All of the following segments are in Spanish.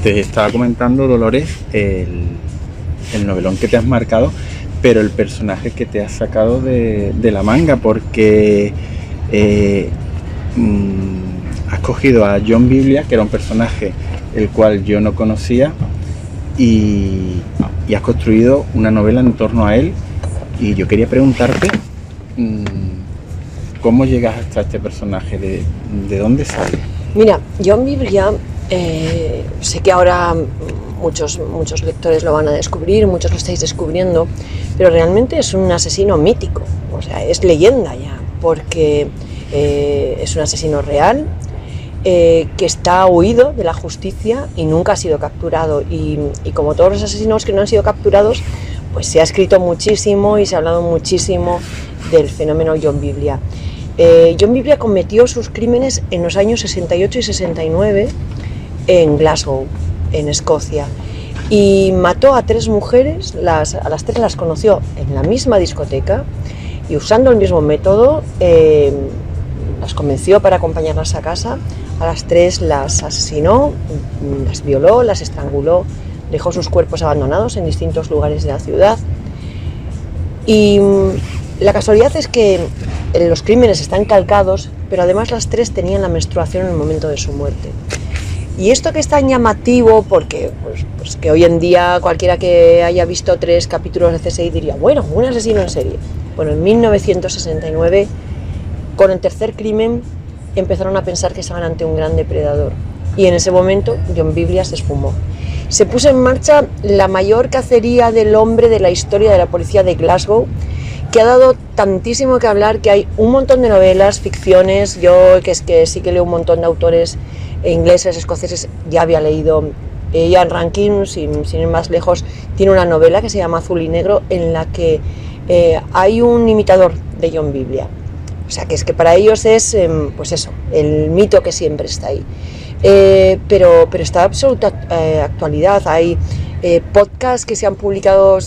te estaba comentando, Dolores, el novelón que te has marcado, pero el personaje que te has sacado de la manga, porque has cogido a John Biblia, que era un personaje el cual yo no conocía, y has construido una novela en torno a él. Y yo quería preguntarte cómo llegas hasta este personaje, de dónde sale. Mira, John Biblia, sé que ahora muchos lectores lo van a descubrir, muchos lo estáis descubriendo, pero realmente es un asesino mítico, o sea, es leyenda ya, porque es un asesino real, que está huido de la justicia y nunca ha sido capturado, y como todos los asesinos que no han sido capturados, pues se ha escrito muchísimo y se ha hablado muchísimo del fenómeno John Biblia. John Biblia cometió sus crímenes en los años 68 y 69 en Glasgow, en Escocia, y mató a 3 mujeres, a las 3 las conoció en la misma discoteca, y usando el mismo método las convenció para acompañarlas a casa. A las 3 las asesinó, las violó, las estranguló, dejó sus cuerpos abandonados en distintos lugares de la ciudad. Y la casualidad es que los crímenes están calcados, pero además las 3 tenían la menstruación en el momento de su muerte. Y esto que es tan llamativo, porque pues que hoy en día cualquiera que haya visto 3 capítulos de CSI diría, bueno, un asesino en serie. Bueno, en 1969, con el 3er crimen, empezaron a pensar que estaban ante un gran depredador. Y en ese momento John Biblia se esfumó. Se puso en marcha la mayor cacería del hombre de la historia de la policía de Glasgow, que ha dado tantísimo que hablar, que hay un montón de novelas, ficciones. Yo, que sí que leo un montón de autores ingleses, escoceses, ya había leído. Ian Rankin, sin ir más lejos, tiene una novela que se llama Azul y Negro, en la que hay un imitador de John Biblia. O sea, que es que para ellos es, pues eso, el mito que siempre está ahí. Pero está absoluta actualidad. Hay podcasts que se han publicado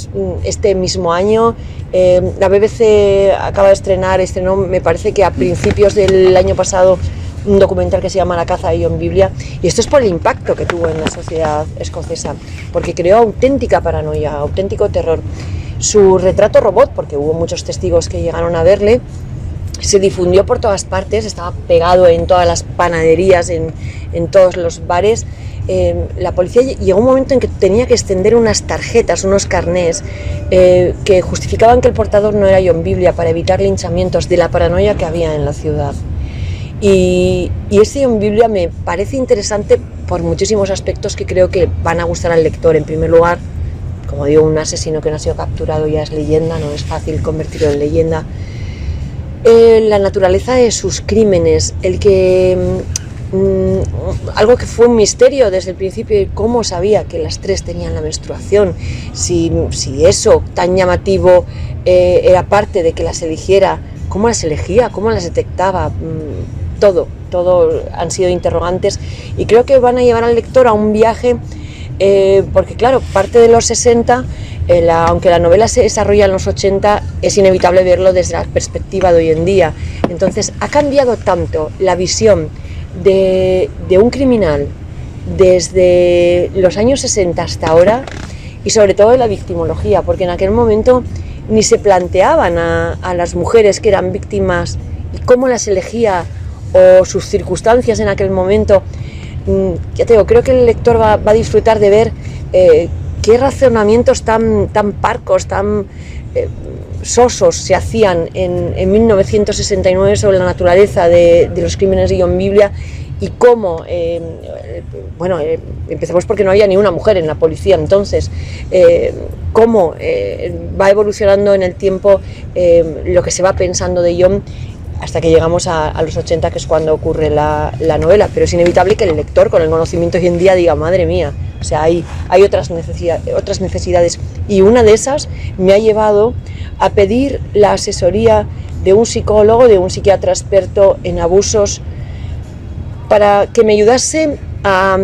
este mismo año. La BBC acaba de estrenó, me parece que a principios del año pasado, un documental que se llama La caza de John Biblia, y esto es por el impacto que tuvo en la sociedad escocesa, porque creó auténtica paranoia, auténtico terror. Su retrato robot, porque hubo muchos testigos que llegaron a verle, se difundió por todas partes, estaba pegado en todas las panaderías, en todos los bares. La policía llegó un momento en que tenía que extender unas tarjetas, unos carnés, que justificaban que el portador no era John Biblia, para evitar linchamientos de la paranoia que había en la ciudad. Y este John Biblia me parece interesante por muchísimos aspectos que creo que van a gustar al lector. En primer lugar, como digo, un asesino que no ha sido capturado ya es leyenda, no es fácil convertirlo en leyenda. La naturaleza de sus crímenes, algo que fue un misterio desde el principio, cómo sabía que las 3 tenían la menstruación, si eso tan llamativo era parte de que las eligiera, cómo las elegía, cómo las detectaba, todo han sido interrogantes, y creo que van a llevar al lector a un viaje, porque claro, parte de los 60, aunque la novela se desarrolla en los 80, es inevitable verlo desde la perspectiva de hoy en día. Entonces ha cambiado tanto la visión de un criminal desde los años 60 hasta ahora, y sobre todo de la victimología, porque en aquel momento ni se planteaban a las mujeres que eran víctimas y cómo las elegía, o sus circunstancias en aquel momento. Ya te digo, creo que el lector va a disfrutar de ver qué razonamientos tan parcos, tan sosos se hacían en 1969 sobre la naturaleza de los crímenes de John Biblia, y cómo, empecemos porque no había ni una mujer en la policía entonces, cómo va evolucionando en el tiempo lo que se va pensando de John, hasta que llegamos a los 80, que es cuando ocurre la novela. Pero es inevitable que el lector, con el conocimiento hoy en día, diga, madre mía, o sea, hay otras necesidades, y una de esas me ha llevado a pedir la asesoría de un psicólogo, de un psiquiatra experto en abusos, para que me ayudase a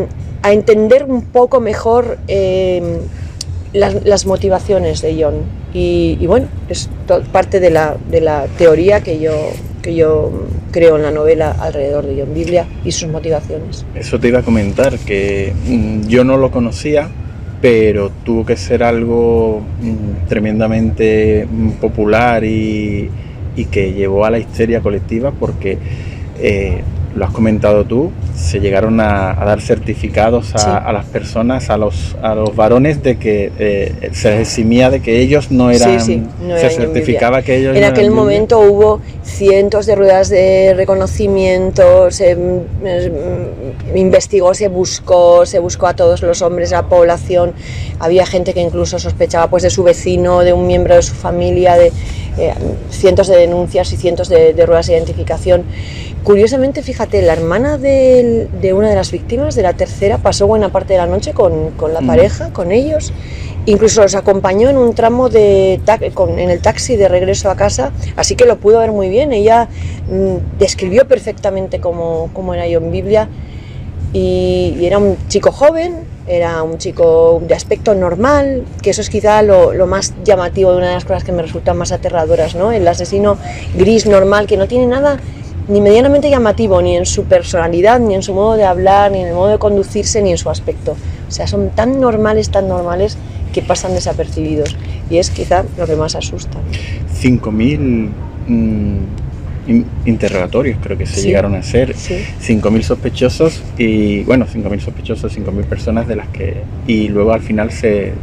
entender un poco mejor las motivaciones de John. Y bueno, es parte de la teoría que yo creo en la novela alrededor de John Biblia y sus motivaciones. Eso te iba a comentar, que yo no lo conocía, pero tuvo que ser algo tremendamente popular y que llevó a la histeria colectiva, porque lo has comentado tú, se llegaron a dar certificados a las personas, a los varones, de que se les eximía de que ellos no eran, no se certificaba que ellos en no aquel eran momento hubo cientos de ruedas de reconocimiento, se investigó, se buscó a todos los hombres de la población, había gente que incluso sospechaba pues de su vecino, de un miembro de su familia, de cientos de denuncias y cientos de ruedas de identificación. Curiosamente, fíjate, la hermana de una de las víctimas, de la tercera, pasó buena parte de la noche con la pareja, con ellos, incluso los acompañó en un tramo en el taxi de regreso a casa, así que lo pudo ver muy bien. Ella describió perfectamente cómo era John Biblia, y era un chico joven, era un chico de aspecto normal, que eso es quizá lo más llamativo, de una de las cosas que me resultan más aterradoras, ¿no? El asesino gris normal, que no tiene nada ni medianamente llamativo, ni en su personalidad, ni en su modo de hablar, ni en el modo de conducirse, ni en su aspecto. O sea, son tan normales, que pasan desapercibidos. Y es quizá lo que más asusta. 5.000 interrogatorios creo que se llegaron a hacer, 5.000 sospechosos, y bueno, 5.000 sospechosos, 5.000 personas, de las que, y luego al final se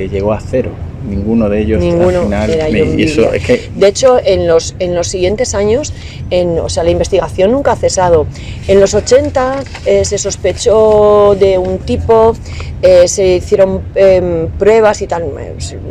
llegó a cero. Ninguno de ellos al final era John Biblia. De hecho, en los siguientes años, la investigación nunca ha cesado. En los 80 se sospechó de un tipo, se hicieron pruebas y tal,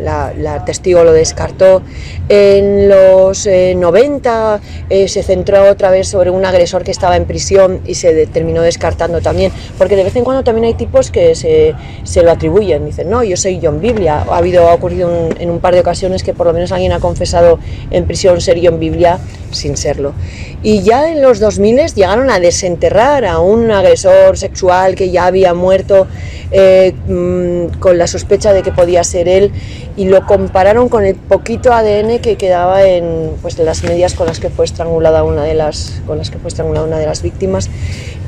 la testigo lo descartó. En los 90 se centró otra vez sobre un agresor que estaba en prisión y se terminó descartando también, porque de vez en cuando también hay tipos que se lo atribuyen, dicen, no, yo soy John Biblia. Ha ocurrido en un par de ocasiones que por lo menos alguien ha confesado en prisión ser John Biblia sin serlo. Y ya en los 2000 llegaron a desenterrar a un agresor sexual que ya había muerto, con la sospecha de que podía ser él, y lo compararon con el poquito ADN que quedaba en las medias con las que fue estrangulada una de las víctimas,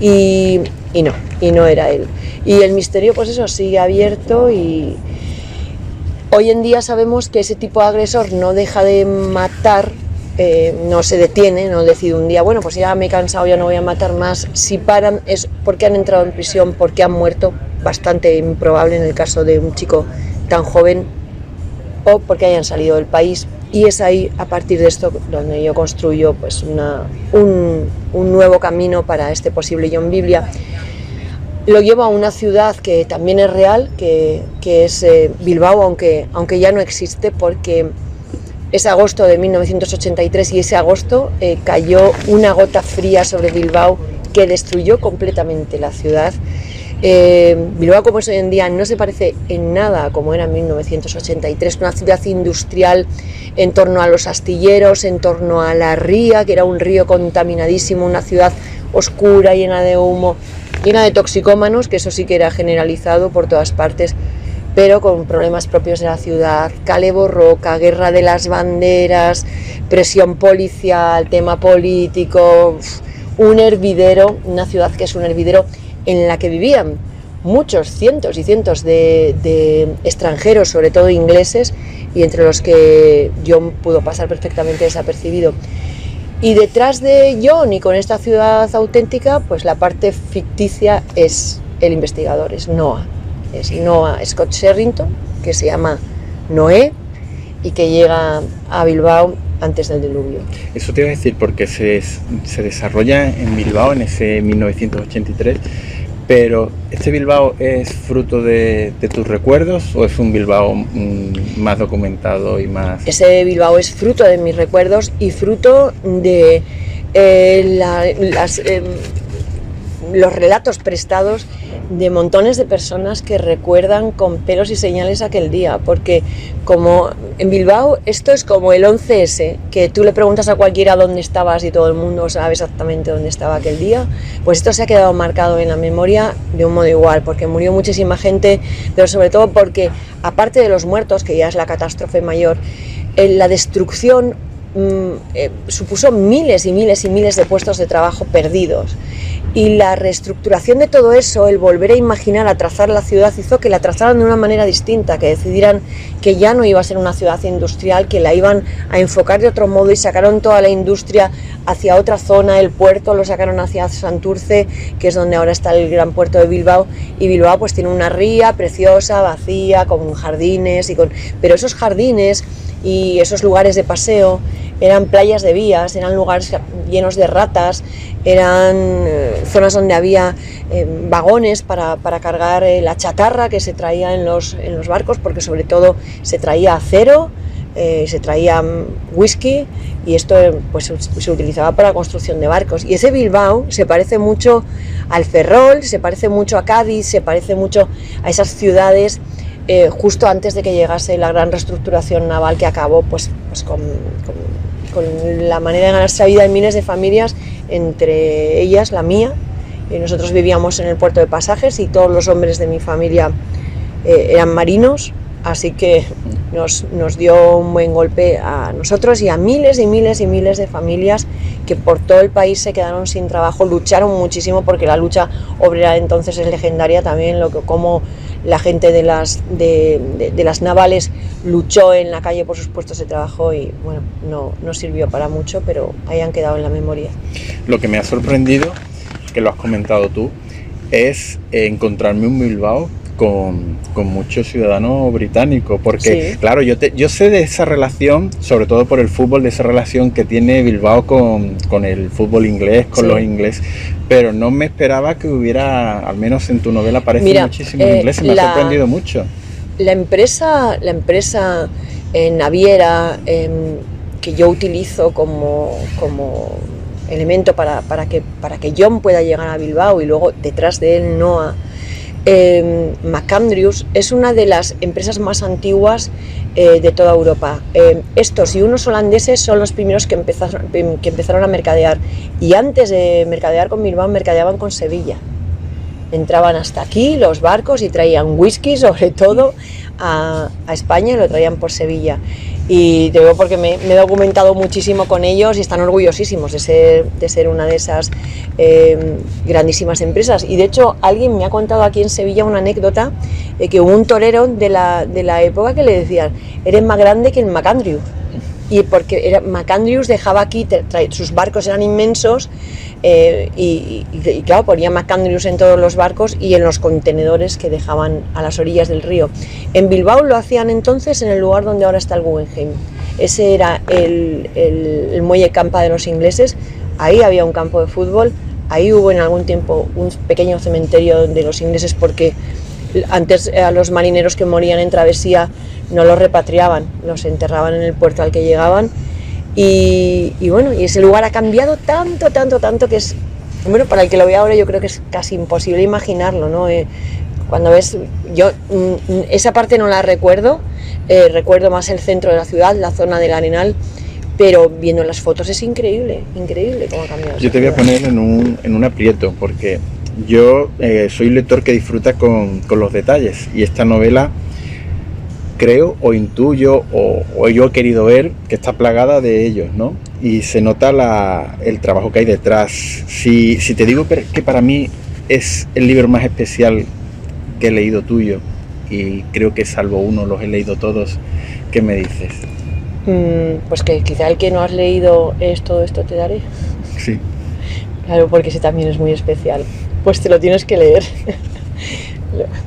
y no era él. Y el misterio, pues eso, sigue abierto, y hoy en día sabemos que ese tipo de agresor no deja de matar, no se detiene, no decide un día, bueno, pues ya me he cansado, ya no voy a matar más. Si paran es porque han entrado en prisión, porque han muerto, bastante improbable en el caso de un chico tan joven, o porque hayan salido del país. Y es ahí, a partir de esto, donde yo construyo pues un nuevo camino para este posible John Biblia. Lo llevo a una ciudad que también es real, que es Bilbao, aunque ya no existe, porque es agosto de 1983, y ese agosto cayó una gota fría sobre Bilbao que destruyó completamente la ciudad. Bilbao, como es hoy en día, no se parece en nada a como era en 1983, una ciudad industrial en torno a los astilleros, en torno a la ría, que era un río contaminadísimo, una ciudad oscura, llena de humo, llena de toxicómanos, que eso sí que era generalizado por todas partes, pero con problemas propios de la ciudad, Kale Borroka, guerra de las banderas, presión policial, tema político, un hervidero, una ciudad que es un hervidero en la que vivían muchos, cientos y cientos de extranjeros, sobre todo ingleses, y entre los que John pudo pasar perfectamente desapercibido. Y detrás de John, y con esta ciudad auténtica, pues la parte ficticia es el investigador, es Noah Scott Sherrington, que se llama Noé, y que llega a Bilbao antes del diluvio. Eso te iba a decir, porque se desarrolla en Bilbao en ese 1983, pero ¿este Bilbao es fruto de tus recuerdos o es un Bilbao más documentado y más...? Ese Bilbao es fruto de mis recuerdos y fruto de los relatos prestados de montones de personas que recuerdan con pelos y señales aquel día, porque como en Bilbao esto es como el 11S, que tú le preguntas a cualquiera dónde estabas y todo el mundo sabe exactamente dónde estaba aquel día, pues esto se ha quedado marcado en la memoria de un modo igual, porque murió muchísima gente, pero sobre todo porque, aparte de los muertos, que ya es la catástrofe mayor, la destrucción supuso miles y miles y miles de puestos de trabajo perdidos. Y la reestructuración de todo eso, el volver a imaginar, a trazar la ciudad, hizo que la trazaran de una manera distinta, que decidieran que ya no iba a ser una ciudad industrial, que la iban a enfocar de otro modo y sacaron toda la industria hacia otra zona, el puerto lo sacaron hacia Santurce, que es donde ahora está el gran puerto de Bilbao, y Bilbao pues tiene una ría preciosa, vacía, con jardines, pero esos jardines y esos lugares de paseo eran playas de vías, eran lugares llenos de ratas, eran zonas donde había vagones para cargar la chatarra que se traía en los barcos, porque sobre todo se traía acero, se traía whisky, y esto pues se utilizaba para la construcción de barcos. Y ese Bilbao se parece mucho al Ferrol, se parece mucho a Cádiz, se parece mucho a esas ciudades justo antes de que llegase la gran reestructuración naval que acabó pues con la manera de ganarse la vida de miles de familias, entre ellas la mía. Y nosotros vivíamos en el puerto de Pasajes y todos los hombres de mi familia eran marinos, así que nos dio un buen golpe a nosotros y a miles y miles y miles de familias que por todo el país se quedaron sin trabajo. Lucharon muchísimo, porque la lucha obrera de entonces es legendaria también, como la gente de las navales luchó en la calle por sus puestos de trabajo, y bueno, no sirvió para mucho, pero ahí han quedado en la memoria. Lo que me ha sorprendido, que lo has comentado tú, es encontrarme un Bilbao con muchos ciudadanos británicos, porque sí, claro, yo sé de esa relación, sobre todo por el fútbol, de esa relación que tiene Bilbao con el fútbol inglés, con los ingleses, pero no me esperaba que hubiera, al menos en tu novela aparecen muchísimos ingleses, me ha sorprendido mucho. La empresa naviera que yo utilizo como elemento para que John pueda llegar a Bilbao, y luego detrás de él Noah, MacAndrews, es una de las empresas más antiguas de toda Europa. Estos y unos holandeses son los primeros que empezaron a mercadear, y antes de mercadear con Bilbao mercadeaban con Sevilla. Entraban hasta aquí los barcos y traían whisky, sobre todo a España, y lo traían por Sevilla. Y te digo porque me he documentado muchísimo con ellos y están orgullosísimos de ser una de esas grandísimas empresas. Y de hecho alguien me ha contado aquí en Sevilla una anécdota de que hubo un torero de la época que le decían: eres más grande que el MacAndrews. Y porque MacAndrews dejaba aquí, sus barcos eran inmensos, y claro, ponía MacAndrews en todos los barcos y en los contenedores que dejaban a las orillas del río. En Bilbao lo hacían entonces en el lugar donde ahora está el Guggenheim. Ese era el muelle campa de los ingleses. Ahí había un campo de fútbol, ahí hubo en algún tiempo un pequeño cementerio de los ingleses, porque antes a los marineros que morían en travesía no los repatriaban, los enterraban en el puerto al que llegaban. Y bueno, y ese lugar ha cambiado tanto que es, bueno, para el que lo ve ahora yo creo que es casi imposible imaginarlo, ¿no? Cuando ves, yo esa parte no la recuerdo, recuerdo más el centro de la ciudad, la zona del Arenal, pero viendo las fotos es increíble cómo ha cambiado. Yo te voy a poner en un aprieto, porque yo soy un lector que disfruta con los detalles, y esta novela creo o intuyo o yo he querido ver que está plagada de ellos, ¿no? Y se nota el trabajo que hay detrás. Si te digo que para mí es el libro más especial que he leído tuyo, y creo que salvo uno los he leído todos, ¿qué me dices? Pues que quizá el que no has leído es Todo esto te daré. Sí. Claro, porque ese también es muy especial. Pues te lo tienes que leer.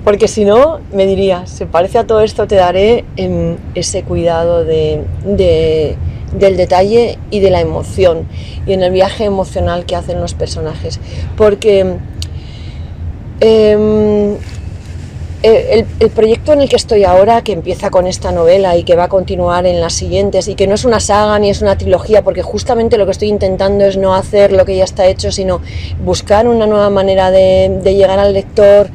Porque si no, me dirías, se parece a Todo esto te daré en ese cuidado del detalle y de la emoción, y en el viaje emocional que hacen los personajes. Porque el proyecto en el que estoy ahora, que empieza con esta novela y que va a continuar en las siguientes, y que no es una saga ni es una trilogía, porque justamente lo que estoy intentando es no hacer lo que ya está hecho, sino buscar una nueva manera de llegar al lector,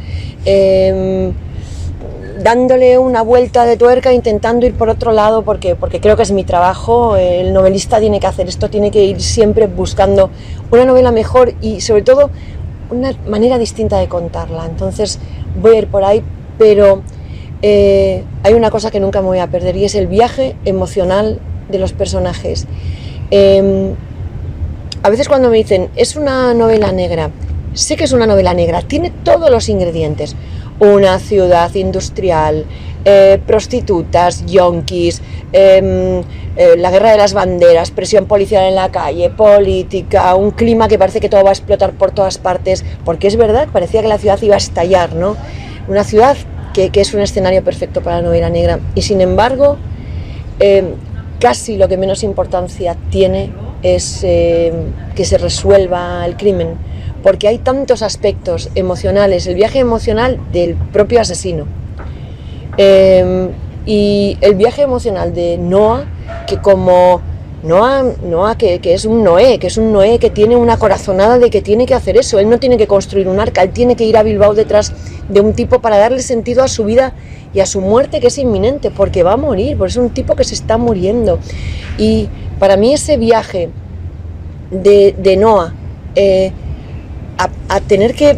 dándole una vuelta de tuerca, intentando ir por otro lado, porque creo que es mi trabajo. El novelista tiene que hacer esto, tiene que ir siempre buscando una novela mejor y sobre todo una manera distinta de contarla. Entonces voy a ir por ahí, pero hay una cosa que nunca me voy a perder, y es el viaje emocional de los personajes. A veces cuando me dicen, es una novela negra, sé que es una novela negra, tiene todos los ingredientes. Una ciudad industrial, prostitutas, yonkis, la guerra de las banderas, presión policial en la calle, política, un clima que parece que todo va a explotar por todas partes, porque es verdad, parecía que la ciudad iba a estallar, ¿no? Una ciudad que es un escenario perfecto para la novela negra, y sin embargo, casi lo que menos importancia tiene es que se resuelva el crimen, porque hay tantos aspectos emocionales, el viaje emocional del propio asesino, y el viaje emocional de Noah, que como Noah que es un Noé, que tiene una corazonada de que tiene que hacer eso. Él no tiene que construir un arca, él tiene que ir a Bilbao detrás de un tipo para darle sentido a su vida y a su muerte, que es inminente, porque va a morir, porque es un tipo que se está muriendo. Y para mí ese viaje de Noah a tener que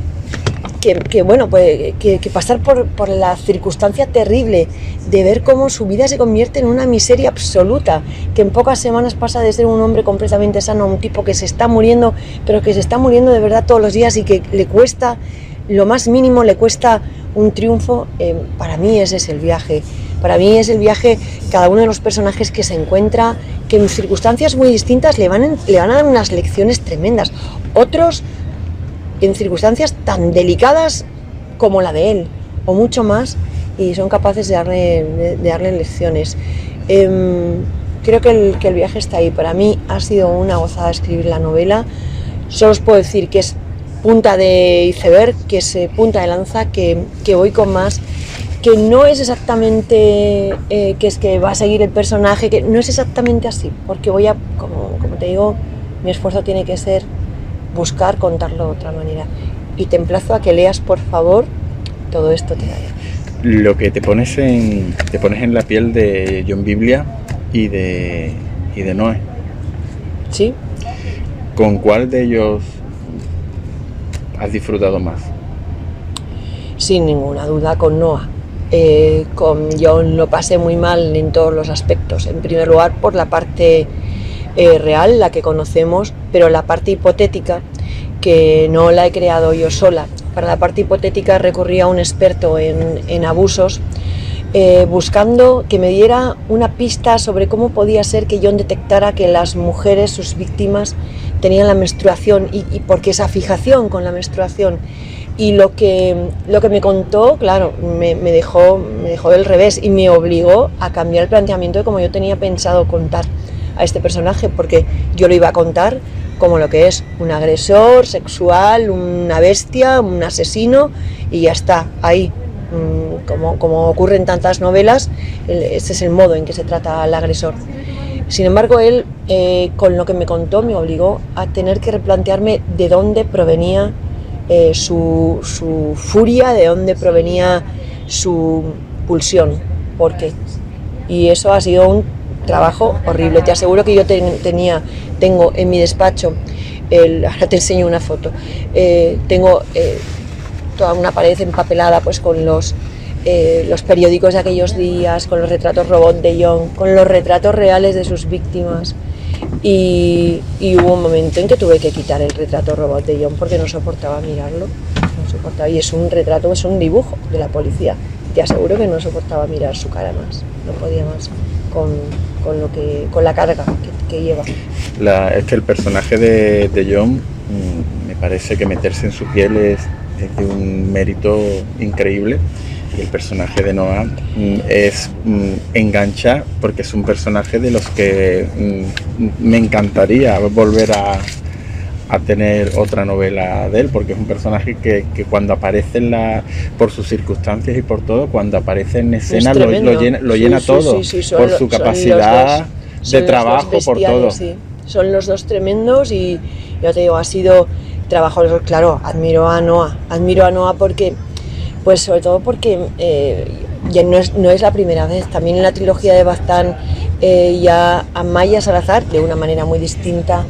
pasar por la circunstancia terrible de ver cómo su vida se convierte en una miseria absoluta, que en pocas semanas pasa de ser un hombre completamente sano a un tipo que se está muriendo, pero que se está muriendo de verdad todos los días y que le cuesta, lo más mínimo le cuesta un triunfo. Para mí ese es el viaje. Para mí es el viaje, cada uno de los personajes que se encuentra, que en circunstancias muy distintas le van a dar unas lecciones tremendas. Otros en circunstancias tan delicadas como la de él, o mucho más, y son capaces de darle lecciones. Creo que el viaje está ahí. Para mí ha sido una gozada escribir la novela. Solo os puedo decir que es punta de iceberg, que es punta de lanza, que voy con más, que no es exactamente que es que va a seguir el personaje, que no es exactamente así, porque voy a, como te digo, mi esfuerzo tiene que ser buscar contarlo de otra manera. Y te emplazo a que leas, por favor, Todo esto te daré. Lo que te pones en la piel de John Biblia y de Noé. ¿Sí? ¿Con cuál de ellos has disfrutado más? Sin ninguna duda con Noah. Con John lo pasé muy mal en todos los aspectos. En primer lugar por la parte real, la que conocemos, pero la parte hipotética, que no la he creado yo sola. Para la parte hipotética recurrí a un experto en abusos, buscando que me diera una pista sobre cómo podía ser que John detectara que las mujeres, sus víctimas, tenían la menstruación y por qué esa fijación con la menstruación. Y lo que me contó, claro, me dejó del revés y me obligó a cambiar el planteamiento de cómo yo tenía pensado contar a este personaje, porque yo lo iba a contar como lo que es un agresor sexual, una bestia, un asesino, y ya está, ahí. Como ocurre en tantas novelas, ese es el modo en que se trata al agresor. Sin embargo, él, con lo que me contó, me obligó a tener que replantearme de dónde provenía su furia, de dónde provenía su pulsión, por qué. Y eso ha sido un trabajo horrible. Te aseguro que yo tengo en mi despacho, ahora te enseño una foto, tengo toda una pared empapelada pues con los periódicos de aquellos días, con los retratos robot de John, con los retratos reales de sus víctimas, y hubo un momento en que tuve que quitar el retrato robot de John porque no soportaba mirarlo, no soportaba, y es un retrato, es un dibujo de la policía. Te aseguro que no soportaba mirar su cara más, no podía más con la carga que lleva. Es que el personaje de John, me parece que meterse en su piel es de un mérito increíble, y el personaje de Noah engancha, porque es un personaje de los que me encantaría volver a tener otra novela de él, porque es un personaje que cuando aparece por sus circunstancias y por todo, cuando aparece en escena lo llena todo, por su capacidad de trabajo, por todo. Sí. Son los dos tremendos, y ya te digo, ha sido trabajo, claro, admiro a Noah porque, pues sobre todo porque ya no es la primera vez. También en la trilogía de Baztán, ya Amaia Salazar, de una manera muy distinta,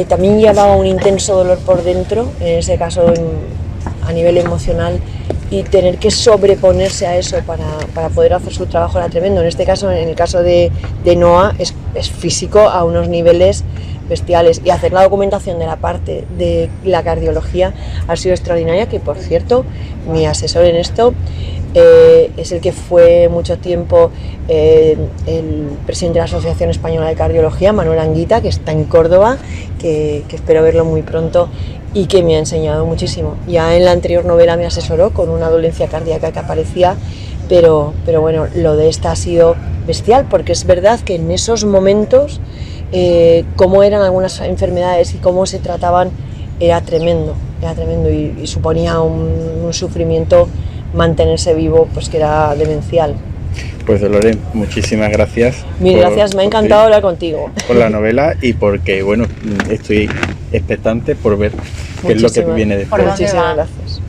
también llevaba un intenso dolor por dentro, en ese caso a nivel emocional, y tener que sobreponerse a eso para poder hacer su trabajo era tremendo. En este caso, en el caso de Noah, es es físico a unos niveles bestiales, y hacer la documentación de la parte de la cardiología ha sido extraordinaria, que por cierto mi asesor en esto es el que fue mucho tiempo el presidente de la Asociación Española de Cardiología, Manuel Anguita, que está en Córdoba, que espero verlo muy pronto y que me ha enseñado muchísimo. Ya en la anterior novela me asesoró con una dolencia cardíaca que aparecía, pero bueno, lo de esta ha sido bestial, porque es verdad que en esos momentos cómo eran algunas enfermedades y cómo se trataban era tremendo y suponía un sufrimiento mantenerse vivo, pues que era demencial. Pues Dolores, muchísimas gracias. Mil gracias, me ha encantado hablar contigo. Por la novela y porque, bueno, estoy expectante por ver qué es lo que viene después. Muchísimas gracias.